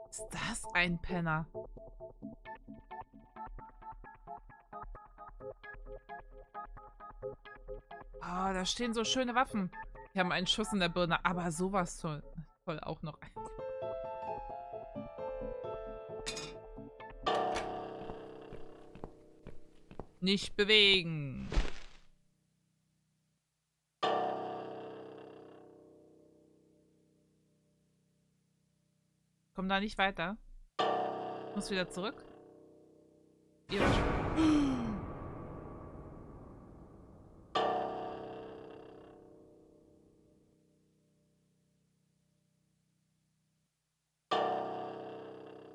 Ist das ein Penner? Ah, da stehen so schöne Waffen. Die haben einen Schuss in der Birne, aber sowas toll auch noch. Nicht bewegen. Komm da nicht weiter. Muss wieder zurück.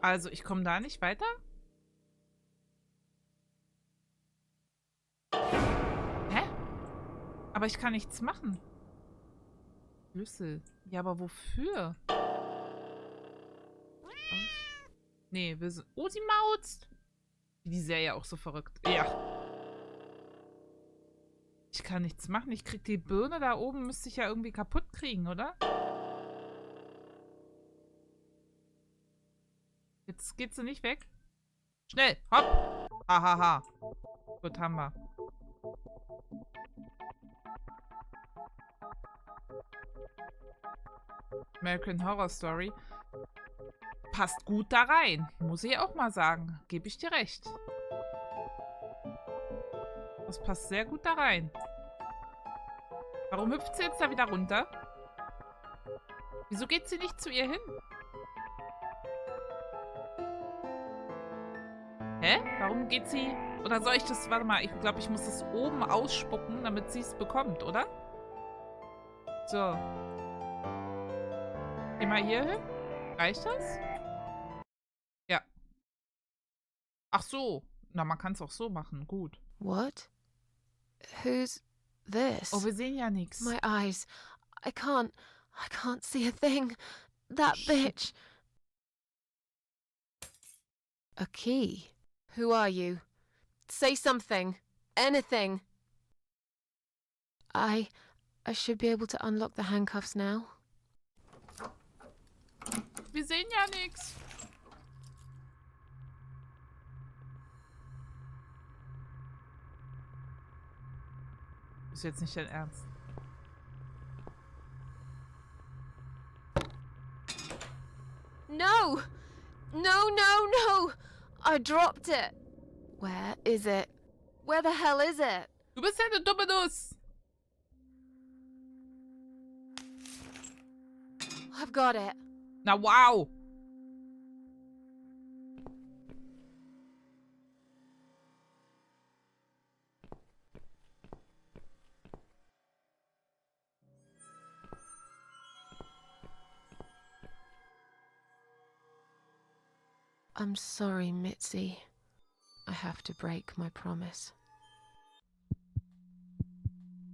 Also, ich komme da nicht weiter? Hä? Aber ich kann nichts machen. Schlüssel. Ja, aber wofür? Nee, wir sind... Oh, sie mautzt! Die Serie auch so verrückt. Ja. Ich kann nichts machen. Ich krieg die Birne da oben, müsste ich ja irgendwie kaputt kriegen, oder? Jetzt geht sie nicht weg. Schnell, hopp! Hahaha. Gut, haben wir. American Horror Story. Passt gut da rein. Muss ich auch mal sagen. Gebe ich dir recht. Das passt sehr gut da rein. Warum hüpft sie jetzt da wieder runter? Wieso geht sie nicht zu ihr hin? Hä? Warum geht sie... Oder soll ich das... Warte mal, ich glaube, ich muss das oben ausspucken, damit sie es bekommt, oder? So. Geh mal hier hin. Reicht das? Ja. Ach so. Na, man kann es auch so machen. Gut. What? Who's this? Oh, wir sehen ja nichts. My eyes. I can't see a thing. That bitch. A key. Who are you? Say something. Anything. I should be able to unlock the handcuffs now. Wir sehen ja nichts. Ist jetzt nicht dein Ernst. No! No, no, no! I dropped it. Where is it? Where the hell is it? Du bist ja eine dumme Nuss. I've got it. Na wow. I'm sorry, Mitzi. I have to break my promise.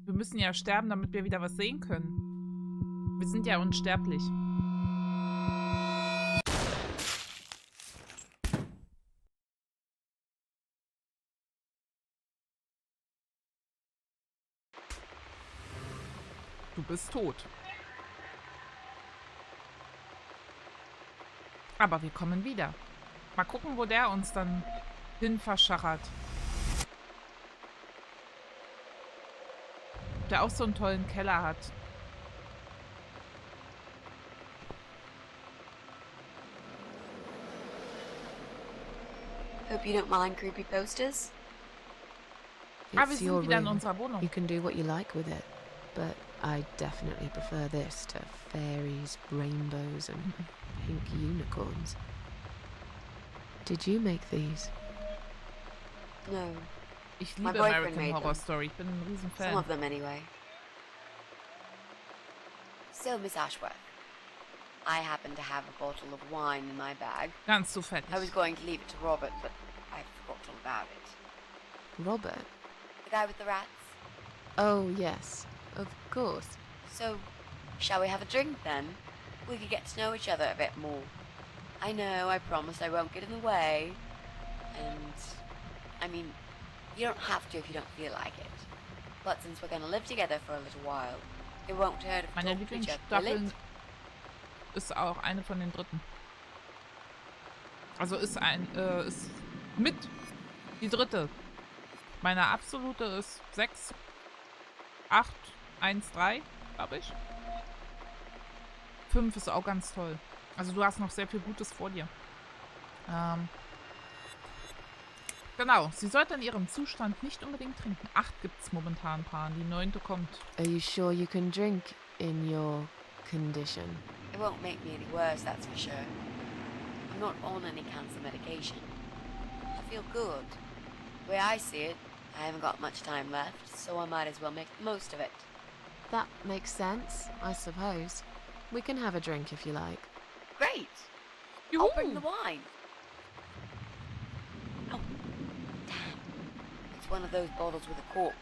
Wir müssen ja sterben, damit wir wieder was sehen können. Wir sind ja unsterblich. Du bist tot. Aber wir kommen wieder. Mal gucken, wo der uns dann hin verschachert. Ob der auch so einen tollen Keller hat. Hope you don't mind creepy posters. Wir It's your sind wieder in room. unserer Wohnung. You can do what you like with it, but I definitely prefer this to fairies, rainbows, and pink unicorns. Did you make these? No, Ich My liebe boyfriend American made Horror them. Story. Ich bin ein some Riesenfan. of them anyway. So, Miss Ashworth, I happen to have a bottle of wine in my bag. Ganz zufällig. I was going to leave it to Robert, but I forgot all about it. Robert? The guy with the rats. Oh, yes, of course. So, shall we have a drink then? We could get to know each other a bit more. I know, I promise I won't get in the way. And, I mean, you don't have to if you don't feel like it. But since we're going to live together for a little while, it won't hurt if we Meine talk to each other, will Lieblingsstaffeln it? ist auch eine von den dritten. Also ist ist mit die dritte. Meine absolute ist 6, 8, 1, 3, glaube ich. 5 ist auch ganz toll. Also du hast noch sehr viel Gutes vor dir. Genau, sie sollte in ihrem Zustand nicht unbedingt trinken. 8 gibt es momentan ein paar. Die 9. kommt. Are you sure you can drink in your condition? It won't make me any worse, that's for sure. I'm not on any cancer medication. I feel good. The way I see it, I haven't got much time left, so I might as well make the most of it. That makes sense, I suppose. We can have a drink if you like. Great! I'll bring the wine. Oh, damn. It's one of those bottles with a cork.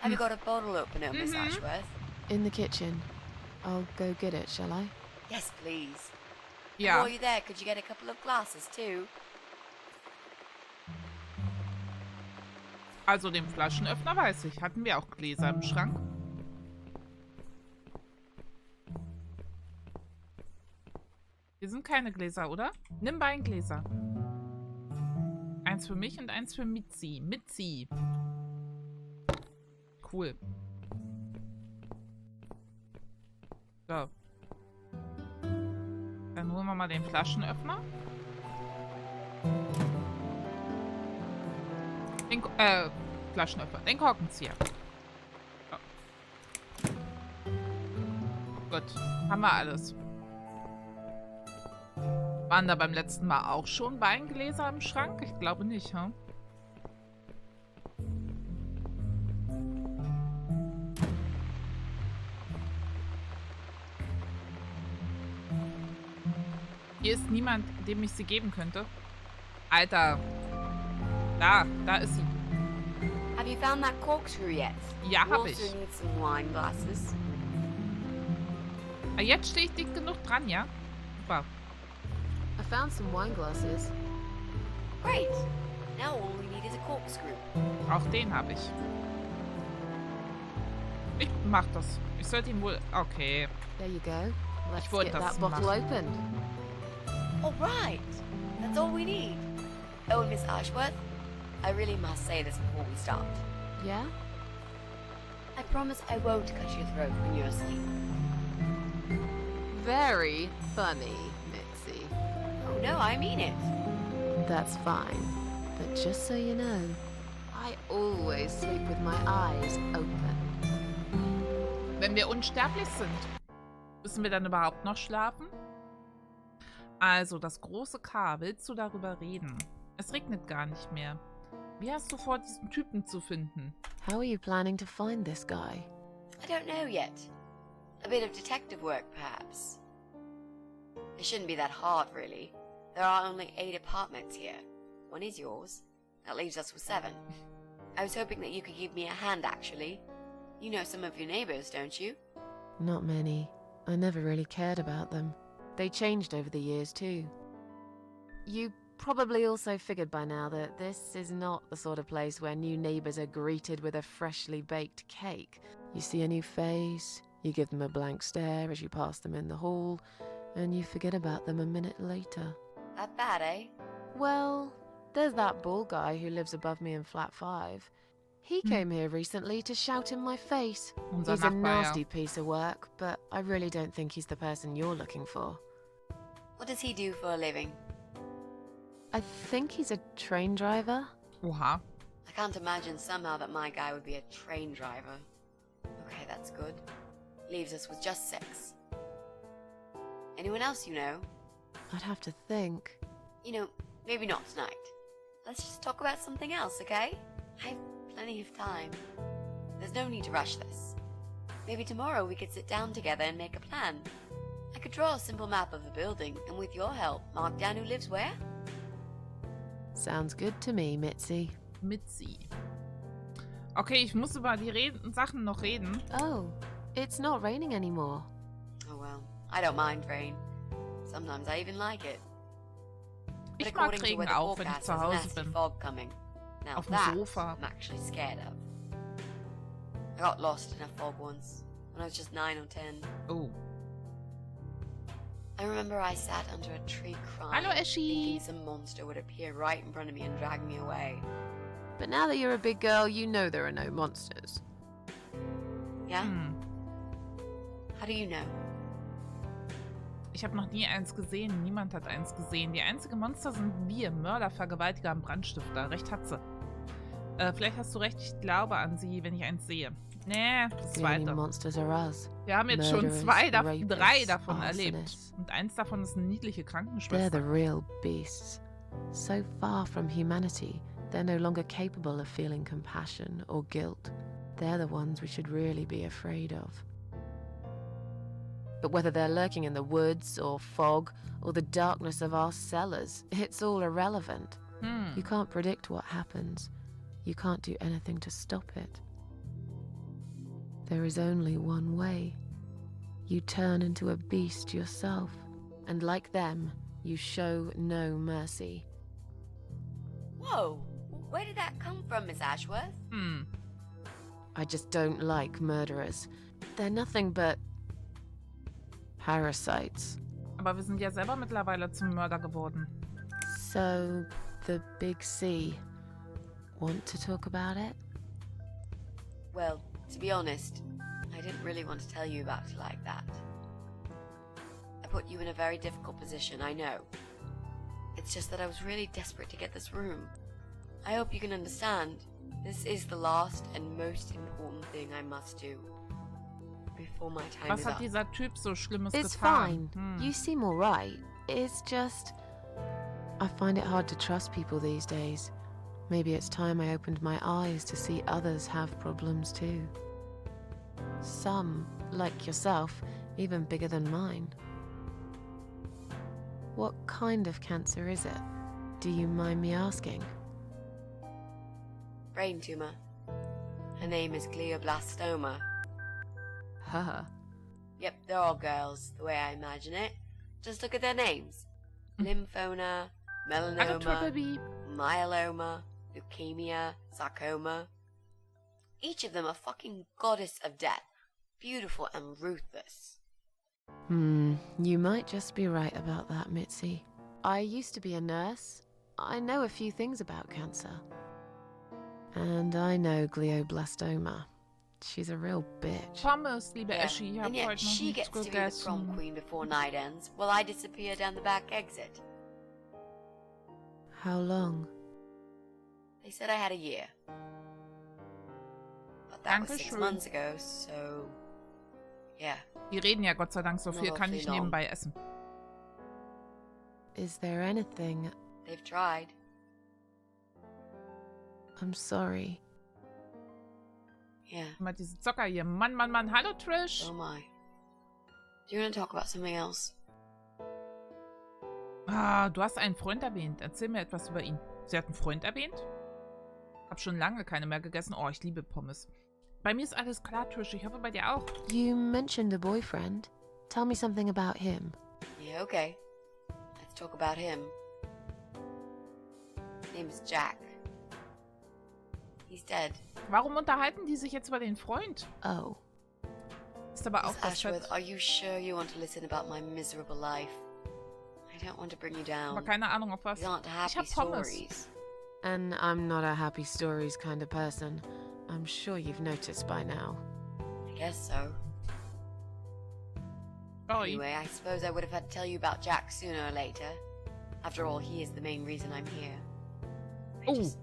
Have you got a bottle opener, Miss Ashworth? In the kitchen. I'll go get it, shall I? Yes, please. Ja. While you're there, could you get a couple of glasses too? Also den Flaschenöffner weiß ich. Hatten wir auch Gläser im Schrank? Hier sind keine Gläser, oder? Nimm Weingläser. Eins für mich und eins für Mitzi. Mitzi. Cool. So. Dann holen wir mal den Flaschenöffner. Den, Flaschenöffner. Den Korkenzieher. So. Gut. Haben wir alles. Waren da beim letzten Mal auch schon Weingläser im Schrank? Ich glaube nicht, hm? Hier ist niemand, dem ich sie geben könnte. Alter. Da ist sie. Have you found that corkscrew yet? Ja, You hab also ich. need some wine glasses. Ah, jetzt stehe ich dicht genug dran, ja? Super. I found some wine glasses. Great. Now all we need is a corkscrew. Auch den habe ich. Ich mach das. Ich sollte ihn wohl... Okay. There you go. Let's wollte get das that bottle machen. opened. All right. That's all we need. Oh, Miss Ashworth, I really must say this before we start. Yeah? I promise I won't cut your throat when you're asleep. Very funny, Mitzi. Oh, no, I mean it. That's fine. But just so you know, I always sleep with my eyes open. Wenn wir unsterblich sind, müssen wir dann überhaupt noch schlafen? Also, das große K. Willst du darüber reden? Es regnet gar nicht mehr. Wie hast du vor, diesen Typen zu finden? How are you planning to find this guy? I don't know yet. A bit of detective work, perhaps. It shouldn't be that hard, really. There are only 8 apartments here. One is yours. That leaves us with 7. I was hoping that you could give me a hand, actually. You know some of your neighbors, don't you? Not many. I never really cared about them. They changed over the years, too. You probably also figured by now that this is not the sort of place where new neighbors are greeted with a freshly baked cake. You see a new face, you give them a blank stare as you pass them in the hall, and you forget about them a minute later. That bad, eh? Well, there's that bald guy who lives above me in flat 5. He came here recently to shout in my face. Unser He's a Nachbar, ja. nasty piece of work, but I really don't think he's the person you're looking for. What does he do for a living? I think he's a train driver. Oha. I can't imagine somehow that my guy would be a train driver. Okay, that's good. Leaves us with just 6. Anyone else you know? I'd have to think. You know, maybe not tonight. Let's just talk about something else, okay? I've plenty of time. There's no need to rush this. Maybe tomorrow we could sit down together and make a plan. I could draw a simple map of the building, and with your help, mark down who lives where. Sounds good to me, Mitzi. Mitzi. Okay, ich muss über die Sachen noch reden. Oh, it's not raining anymore. Oh well, I don't mind rain. Sometimes I even like it. But Ich mag according to Regen weather auch, wenn ich forecast, zu there's a Hause nasty bin. fog coming. Now Auf dem that Sofa. I'm actually scared of. I got lost in a fog once when I was just 9 or 10. Oh. I remember I sat under a tree crying, Hallo, Eschi. thinking some monster would appear right in front of me and drag me away. But now that you're a big girl, you know there are no monsters. Yeah? Hm. How do you know? Ich habe noch nie eins gesehen. Niemand hat eins gesehen. Die einzige Monster sind wir. Mörder, Vergewaltiger und Brandstifter. Recht hat sie. Vielleicht hast du recht. Ich glaube an sie, wenn ich eins sehe. Nee, das The only zweite. monsters are us. Wir haben jetzt schon Murderers, drei rapists, davon erlebt. arsonists. Und eins davon ist eine niedliche They're the Krankenschwester. real beasts. So far from humanity, they're no longer capable of feeling compassion or guilt. They're the ones we should really be afraid of. But whether they're lurking in the woods or fog or the darkness of our cellars, it's all irrelevant. You can't predict what happens. You can't do anything to stop it. There is only one way. You turn into a beast yourself, and like them, you show no mercy. Whoa! Where did that come from, Miss Ashworth? I just don't like murderers. They're nothing but parasites. Aber wir sind ja selber mittlerweile zum Mörder geworden. So, the big C. Want to talk about it? Well, to be honest, I didn't really want to tell you about it like that. I put you in a very difficult position, I know. It's just that I was really desperate to get this room. I hope you can understand. This is the last and most important thing I must do before my time Was is hat up. dieser Typ so Schlimmes It's getan? fine. You seem alright. It's just... I find it hard to trust people these days. Maybe it's time I opened my eyes to see others have problems too. Some, like yourself, even bigger than mine. What kind of cancer is it? Do you mind me asking? Brain tumor. Her name is glioblastoma. Haha. Yep, they're all girls, the way I imagine it. Just look at their names. Lymphoma, Hallo melanoma, Triple-B. myeloma, leukemia, sarcoma. Each of them a fucking goddess of death. Beautiful and ruthless. You might just be right about that, Mitzi. I used to be a nurse. I know a few things about cancer. And I know glioblastoma. She's a real bitch. Pommes, liebe Yeah, Eschi. Ich and habe yet heute noch she nichts gets to be the prom gegessen. queen before night ends, while I disappear down the back exit. How long? They said I had a year. But that was 6 Dankeschön. months ago, so... Yeah. Die reden ja Gott sei Dank so viel, Not kann awfully ich long. nebenbei essen. Is there anything... They've tried. I'm sorry. Yeah. Immer diese Zocker hier. Mann, Mann, Mann. Hallo Trish. So am I. Do you want to talk about something else? Ah, du hast einen Freund erwähnt. Erzähl mir etwas über ihn. Sie hat einen Freund erwähnt? Hab schon lange keine mehr gegessen. Oh, ich liebe Pommes. Bei mir ist alles klar, Trish. Ich hoffe bei dir auch. You mentioned a boyfriend. Tell me something about him. Yeah, okay. Let's talk about him. His name is Jack. He's dead. Warum unterhalten die sich jetzt über den Freund? Oh. Ist aber auch Miss das Ashworth, Fett. are you sure you want to listen about my miserable life? I don't want to bring you down. Aber keine Ahnung auf was. These aren't Ich happy hab Pommes. stories. And I'm not a happy stories kind of person. I'm sure you've noticed by now. I guess so. Oh, Anyway, I suppose I would have had to tell you about Jack sooner or later. After all, he is the main reason I'm here. I Oh. just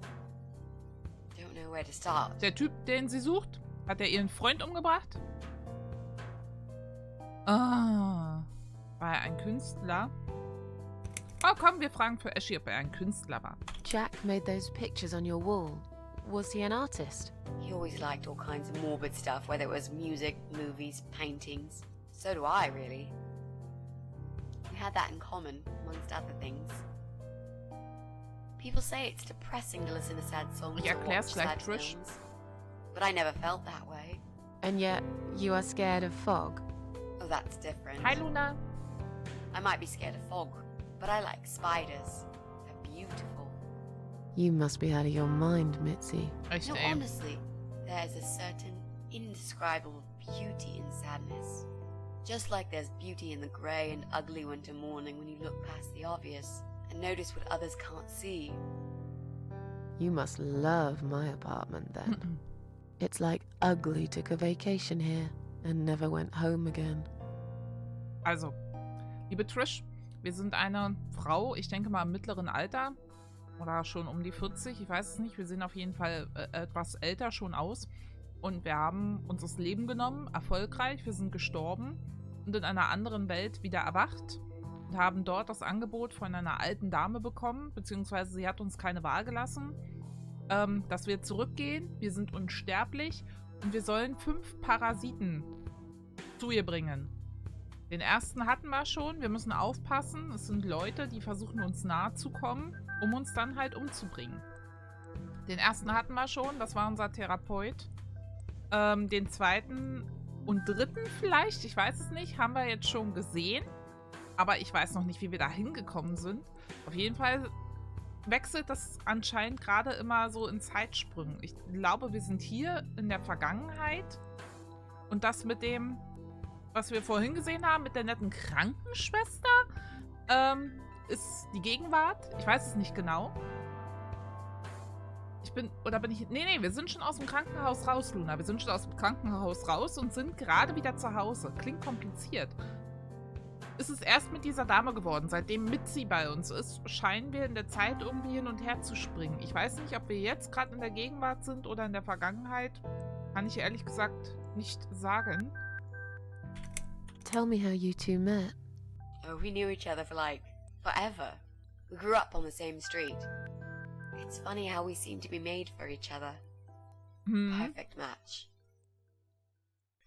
don't know where to start. der Typ, den sie sucht, hat er ihren Freund umgebracht? Ah. War er ein Künstler? Oh, komm, wir fragen für Eschi, ob er ein Künstler war. Jack made those pictures on your wall. Was he an artist? He always liked all kinds of morbid stuff, whether it was music, movies, paintings. So do I, really. We had that in common, amongst other things. People say it's depressing to listen to sad songs Ich or erklär's watch gleich, sad Trish. films. But I never felt that way. And yet, you are scared of fog. Oh, that's different. Hi, Luna. I might be scared of fog, but I like spiders. They're beautiful. You must be out of your mind, Mitzi. Echt, No, ey. honestly, there is a certain indescribable beauty in sadness. Just like there's beauty in the grey and ugly winter morning when you look past the obvious and notice what others can't see. You must love my apartment then. It's like ugly took a vacation here and never went home again. Also, liebe Trish, wir sind eine Frau, ich denke mal im mittleren Alter oder schon um die 40, ich weiß es nicht. Wir sehen auf jeden Fall etwas älter schon aus und wir haben uns das Leben genommen, erfolgreich, wir sind gestorben und in einer anderen Welt wieder erwacht und haben dort das Angebot von einer alten Dame bekommen, beziehungsweise sie hat uns keine Wahl gelassen, dass wir zurückgehen, wir sind unsterblich und wir sollen 5 Parasiten zu ihr bringen. Den ersten hatten wir schon, wir müssen aufpassen, es sind Leute, die versuchen uns nahe zu kommen, um uns dann halt umzubringen. Den ersten hatten wir schon, das war unser Therapeut. Den zweiten und dritten vielleicht, ich weiß es nicht, haben wir jetzt schon gesehen. Aber ich weiß noch nicht, wie wir da hingekommen sind. Auf jeden Fall wechselt das anscheinend gerade immer so in Zeitsprüngen. Ich glaube, wir sind hier in der Vergangenheit. Und das mit dem, was wir vorhin gesehen haben, mit der netten Krankenschwester, ist die Gegenwart. Ich weiß es nicht genau. Nee, wir sind schon aus dem Krankenhaus raus, Luna. Wir sind schon aus dem Krankenhaus raus und sind gerade wieder zu Hause. Klingt kompliziert. Ist es erst mit dieser Dame geworden. Seitdem Mitzi bei uns ist, scheinen wir in der Zeit irgendwie hin und her zu springen. Ich weiß nicht, ob wir jetzt gerade in der Gegenwart sind oder in der Vergangenheit. Kann ich ehrlich gesagt nicht sagen. Tell me how you two met. Oh, we knew each other for like forever. We grew up on the same street. It's funny how we seem to be made for each other. Perfect match.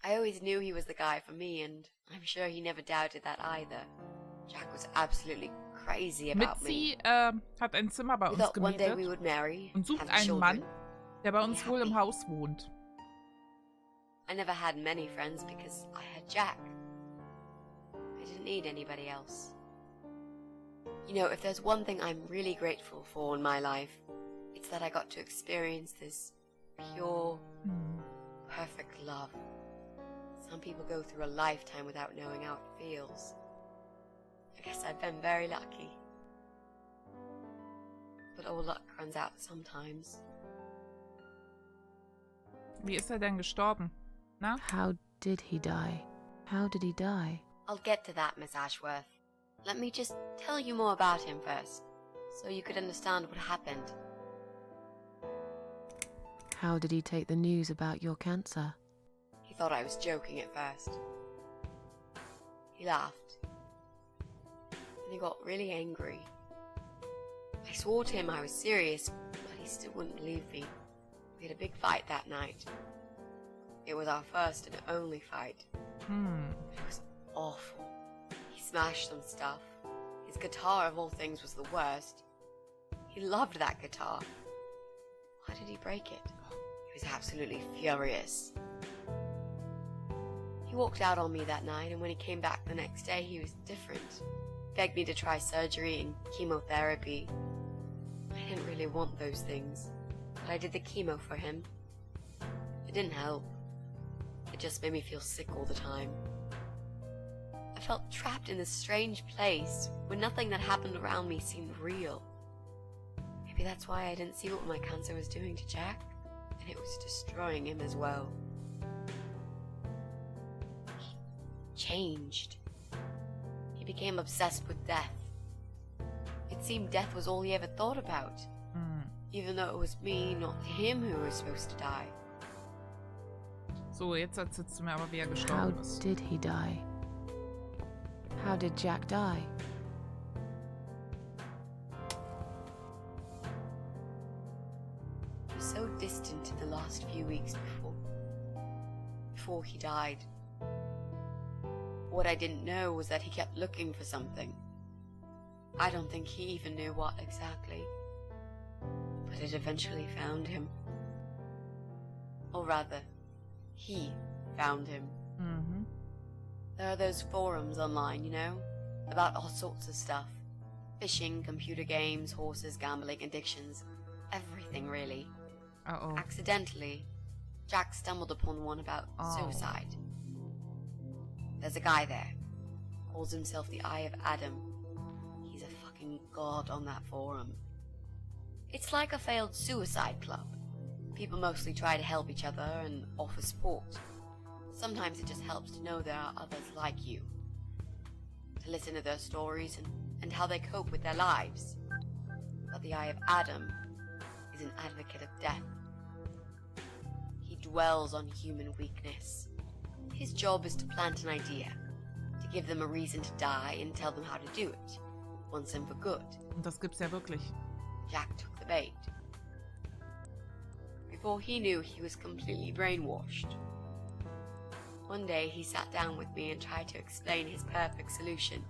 I always knew he was the guy for me, and I'm sure he never doubted that either. Jack was absolutely crazy about Mitzi me. hat ein Zimmer bei We uns thought one day we gemietet would marry, und sucht have einen children. Mann, der bei uns wohl im Haus wohnt. I never had many friends because I had Jack. I didn't need anybody else. You know, if there's one thing I'm really grateful for in my life, it's that I got to experience this pure, perfect love. Some people go through a lifetime without knowing how it feels. I guess I've been very lucky. But all luck runs out sometimes. Wie ist er denn gestorben? Na? How did he die? How did he die? I'll get to that, Miss Ashworth. Let me just tell you more about him first, so you could understand what happened. How did he take the news about your cancer? He thought I was joking at first. He laughed. Then he got really angry. I swore to him I was serious, but he still wouldn't believe me. We had a big fight that night. It was our first and only fight. It was awful. He smashed some stuff. His guitar, of all things, was the worst. He loved that guitar. Why did he break it? He was absolutely furious. He walked out on me that night, and when he came back the next day, he was different. Begged me to try surgery and chemotherapy. I didn't really want those things, but I did the chemo for him. It didn't help. It just made me feel sick all the time. I felt trapped in this strange place where nothing that happened around me seemed real. Maybe that's why I didn't see what my cancer was doing to Jack, and it was destroying him as well. He changed. He became obsessed with death. It seemed death was all he ever thought about, even though it was me, not him, who was supposed to die. So, jetzt erzählst du mir aber, wie er How gestorben ist. did he die? How did Jack die? It was so distant in the last few weeks before he died. What I didn't know was that he kept looking for something. I don't think he even knew what exactly. But it eventually found him. Or rather, he found him. There are those forums online, you know, about all sorts of stuff. Fishing, computer games, horses, gambling, addictions. Everything, really. Uh-oh. Accidentally, Jack stumbled upon one about suicide. There's a guy there. Calls himself the Eye of Adam. He's a fucking god on that forum. It's like a failed suicide club. People mostly try to help each other and offer support. Sometimes it just helps to know there are others like you. To listen to their stories and how they cope with their lives. But the Eye of Adam is an advocate of death. He dwells on human weakness. His job is to plant an idea, to give them a reason to die and tell them how to do it, once and for good. Und das gibt's ja wirklich. Jack took the bait. Before he knew, he was completely brainwashed. One day he sat down with me and tried to explain his perfect solution.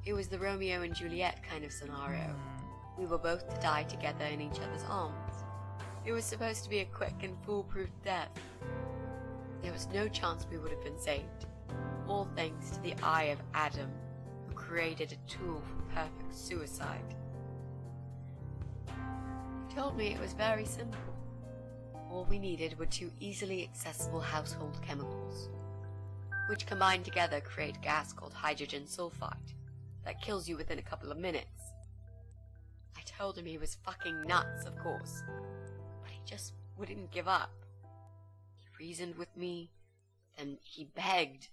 It was the Romeo and Juliet kind of scenario. We were both to die together in each other's arms. It was supposed to be a quick and foolproof death. There was no chance we would have been saved. All thanks to the Eye of Adam, who created a tool for perfect suicide. He told me it was very simple. All we needed were 2 easily accessible household chemicals, which combined together create a gas called hydrogen sulfide that kills you within a couple of minutes. I told him he was fucking nuts, of course, but he just wouldn't give up. He reasoned with me, then he begged,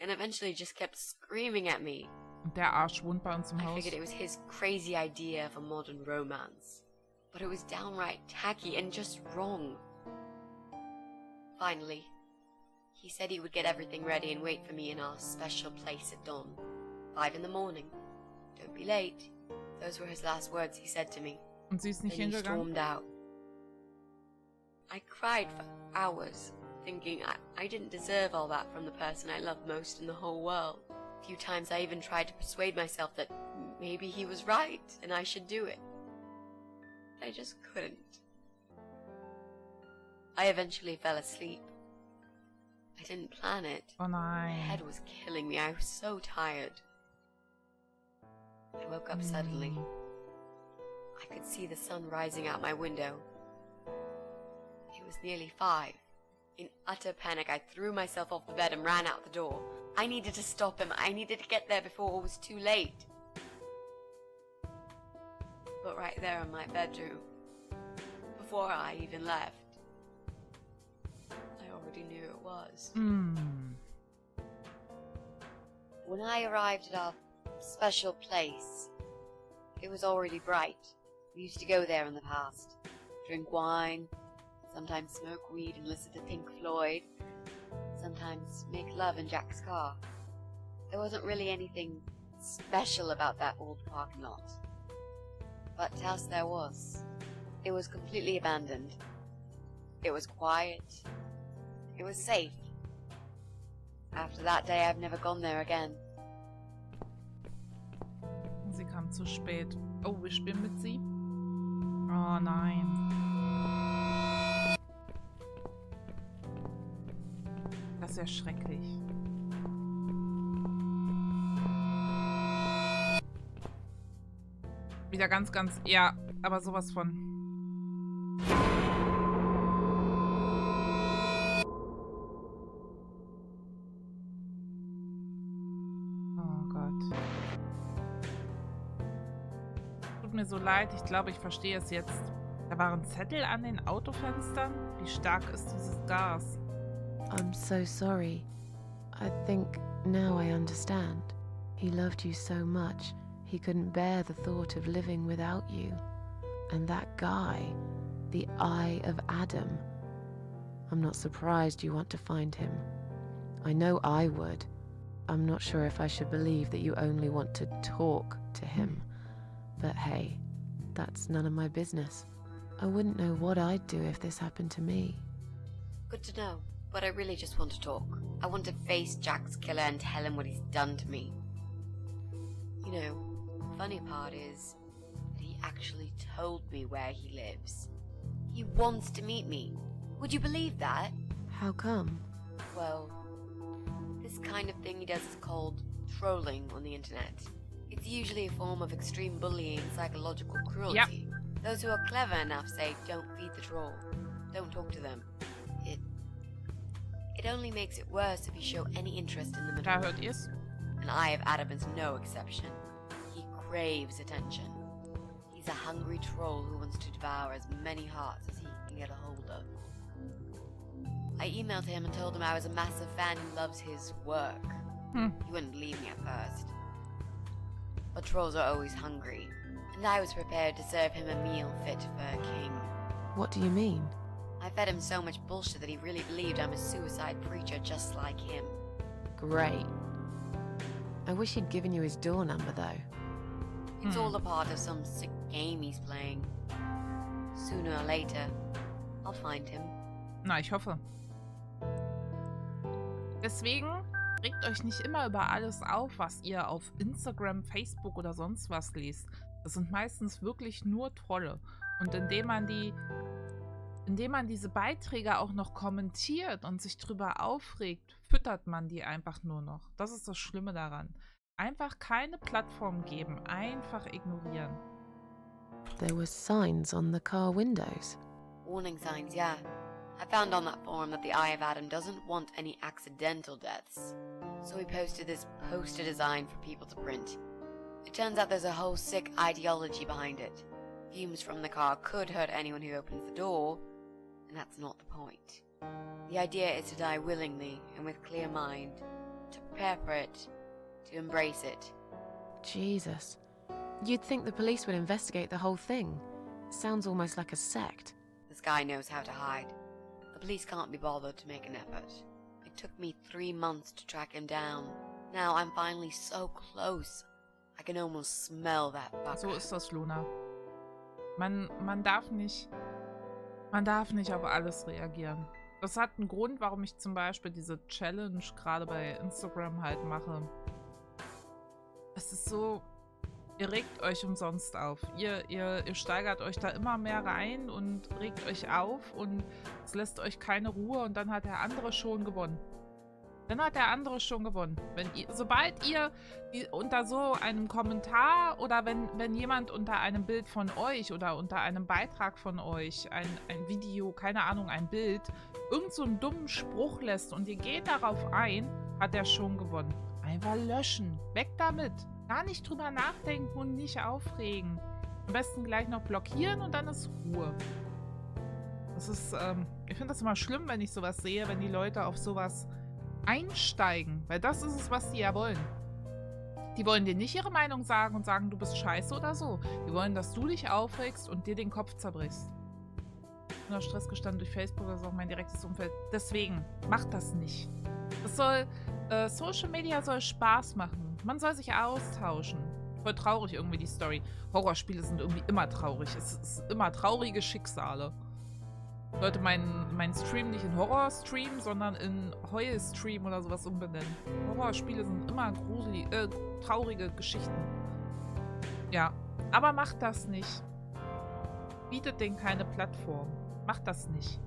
and eventually just kept screaming at me. Der Arsch wohnt bei uns im I Haus. figured it was his crazy idea of a modern romance, but it was downright tacky and just wrong. Finally, he said he would get everything ready and wait for me in our special place at dawn, 5 in the morning. Don't be late. Those were his last words he said to me. Und sie ist nicht Then he hingegangen? stormed out. I cried for hours, thinking I didn't deserve all that from the person I loved most in the whole world. A few times I even tried to persuade myself that maybe he was right and I should do it. I just couldn't. I eventually fell asleep. I didn't plan it. Oh My nein. head was killing me. I was so tired. I woke up suddenly. I could see the sun rising out my window. It was nearly 5. In utter panic, I threw myself off the bed and ran out the door. I needed to stop him. I needed to get there before it was too late. But right there in my bedroom, before I even left, I already knew it was. When I arrived at our special place, it was already bright. We used to go there in the past, drink wine, sometimes smoke weed and listen to Pink Floyd, sometimes make love in Jack's car. There wasn't really anything special about that old parking lot. But else there was. It was completely abandoned. It was quiet. It was safe. After that day, I've never gone there again. Sie kam zu spät. Oh, wir spielen mit sie? Oh nein. Das ist ja schrecklich. Wieder ganz, ja, aber sowas von. Oh Gott. Tut mir so leid, ich glaube, ich verstehe es jetzt. Da waren Zettel an den Autofenstern. Wie stark ist dieses Gas? I'm so sorry. I think now I understand. He loved you so much, he couldn't bear the thought of living without you. And that guy, the Eye of Adam. I'm not surprised you want to find him. I know I would. I'm not sure if I should believe that you only want to talk to him. But hey, that's none of my business. I wouldn't know what I'd do if this happened to me. Good to know, but I really just want to talk. I want to face Jack's killer and tell him what he's done to me. You know, the funny part is that he actually told me where he lives. He wants to meet me. Would you believe that? How come? Well, this kind of thing he does is called trolling on the internet. It's usually a form of extreme bullying and psychological cruelty. Those who are clever enough say, don't feed the troll. Don't talk to them. It only makes it worse if you show any interest in them at Da all. hört ihr's. And Eye of Adam is no exception. He craves attention. He's a hungry troll who wants to devour as many hearts as he can get a hold of. I emailed him and told him I was a massive fan who loves his work. He wouldn't believe me at first. But trolls are always hungry, and I was prepared to serve him a meal fit for a king. What do you mean? I fed him so much bullshit that he really believed I'm a suicide preacher just like him. Great. I wish he'd given you his door number, though. It's all a part of some sick game he's playing. Sooner or later, I'll find him. Na, ich hoffe. Deswegen regt euch nicht immer über alles auf, was ihr auf Instagram, Facebook oder sonst was liest. Das sind meistens wirklich nur Trolle. Und indem man diese Beiträge auch noch kommentiert und sich drüber aufregt, füttert man die einfach nur noch. Das ist das Schlimme daran. Einfach keine Plattform geben, einfach ignorieren. There were signs on the car windows. Warning signs, yeah. I found on that forum that the Eye of Adam doesn't want any accidental deaths. So he posted this poster design for people to print. It turns out there's a whole sick ideology behind it. Fumes from the car could hurt anyone who opens the door, and that's not the point. The idea is to die willingly and with clear mind, to prepare for it, to embrace it. Jesus. You'd think the police would investigate the whole thing. Sounds almost like a sect. This guy knows how to hide. The police can't be bothered to make an effort. It took me 3 months to track him down. Now I'm finally so close. I can almost smell that fucker. So ist das, Luna. Man darf nicht auf alles reagieren. Das hat einen Grund, warum ich zum Beispiel diese Challenge gerade bei Instagram halt mache. Es ist so, ihr regt euch umsonst auf. Ihr steigert euch da immer mehr rein und regt euch auf und es lässt euch keine Ruhe und dann hat der andere schon gewonnen. Sobald ihr unter so einem Kommentar oder wenn jemand unter einem Bild von euch oder unter einem Beitrag von euch, ein Video, keine Ahnung, ein Bild, irgend so einen dummen Spruch lässt und ihr geht darauf ein, hat er schon gewonnen. Einfach löschen. Weg damit. Gar nicht drüber nachdenken und nicht aufregen. Am besten gleich noch blockieren und dann ist Ruhe. Das ist, ich finde das immer schlimm, wenn ich sowas sehe, wenn die Leute auf sowas einsteigen. Weil das ist es, was die ja wollen. Die wollen dir nicht ihre Meinung sagen und sagen, du bist scheiße oder so. Die wollen, dass du dich aufregst und dir den Kopf zerbrichst. Unter Stress gestanden durch Facebook, das ist auch mein direktes Umfeld. Deswegen, macht das nicht. Social Media soll Spaß machen. Man soll sich austauschen. Voll traurig irgendwie die Story. Horrorspiele sind irgendwie immer traurig. Es ist immer traurige Schicksale. Ich sollte meinen Stream nicht in Horror-Stream, sondern in Heul-Stream oder sowas umbenennen. Horrorspiele sind immer traurige Geschichten. Ja, aber macht das nicht. Bietet denen keine Plattform. Macht das nicht.